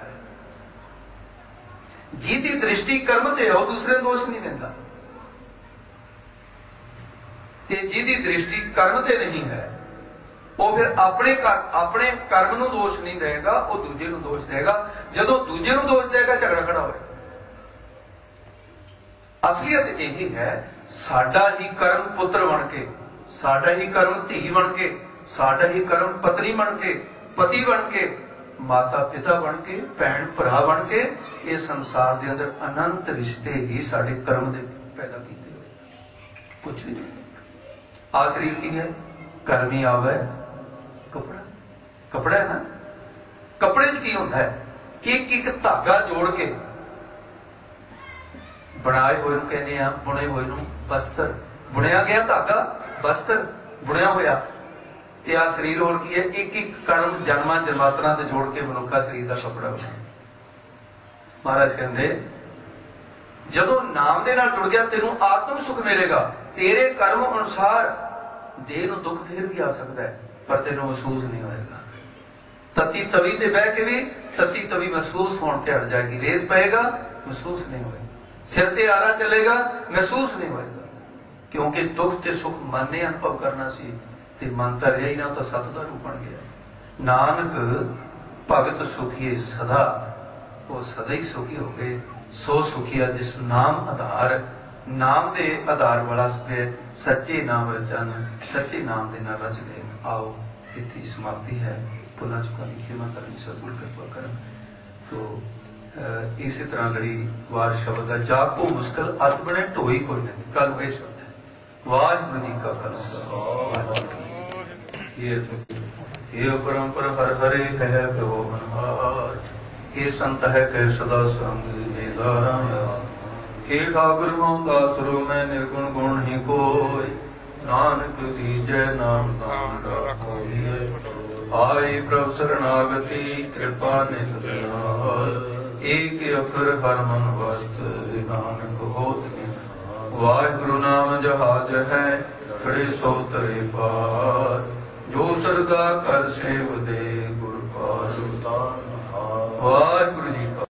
Speaker 1: जिहदी दृष्टि कर्म ते है दूसरे दोष नहीं देता, ते जिहदी दृष्टि कर्म ते नहीं है वो फिर अपने कर्म नूं दोष नहीं देगा, वो दूजे नूं दोष देगा। जदों दूजे नूं दोष देगा झगड़ा खड़ा होएगा। असलियत यही है, साडा ही कर्म पुत्र बन के, साडा ही कर्म धी बन के, साडा ही कर्म पत्नी बन के, पति बन के, माता पिता बन के, भैन भरा बन के, ये संसार के अंदर अनंत रिश्ते ही साडे कर्म दे पैदा किए हुए। कुछ भी नहीं। आ शरीर की है, कर्मी आवे कपड़ा, कपड़ा है ना, कपड़े च की होता है, एक एक धागा जोड़ के बनाए हुए कहने आ, बुने हुए वस्त्र, बुनिया गया धागा वस्त्र बुनिया होया। ते आ शरीर होर की है, एक एक कर्म जन्मां जन्मांतरां ते जोड़ के मनुखा शरीर का कपड़ा बनाया। महाराज कहते जदों नाम दे नाल जुड़ गया तेनू आत्म सुख मिलेगा। तेरे कर्म अनुसार देह नूं दुख फिर भी आ सकता है, पर तेनू महसूस नहीं होएगा। तत्ती तवी ते बह के भी तत्ती तवी महसूस होने ते हट जाएगी। रेत पएगा महसूस नहीं होएगा, सिर ते आरा चलेगा महसूस नहीं होएगा, क्योंकि दुख ते सुख मन ने अनुभव करना सी ते मन तो रहा ही ना, तो सत दा रूप बन गया। नानक भगत सुखिए सदा, वो सदा ही सुखी हो गए। सो सुखिया जिस नाम आधार, नाम दे आधार वाला पे सच्चे नाम रचन, सच्चे नाम दे नाल रच गए। आओ इतनी समाप्ति है। भुला चुका की खिमा करनी, सतगुर कृपा करन। सो इसी तरह लड़ी वार शब्द है, जाको मुश्किल अत बने ढोई कोई नहीं। कल वह शब्द है। वाहिगुरू जी का खालसा, ये परंपर हर हरे है प्यो मनहार, ये संत है कह सदा संग बेदारा। हे ठाकुर हों दासरो मैं निर्गुण गुण ही कोय, नानक दीजै नाम दान आए प्रभु शरणागति कृपा नित दयाल। एक अखर हर मन वस्त नानक होत वाहिगुरु नाम जहाज है खड़े सो तरे पार। जो सरगा कर सेव दे गुरु पार। वाहिगुरु जी का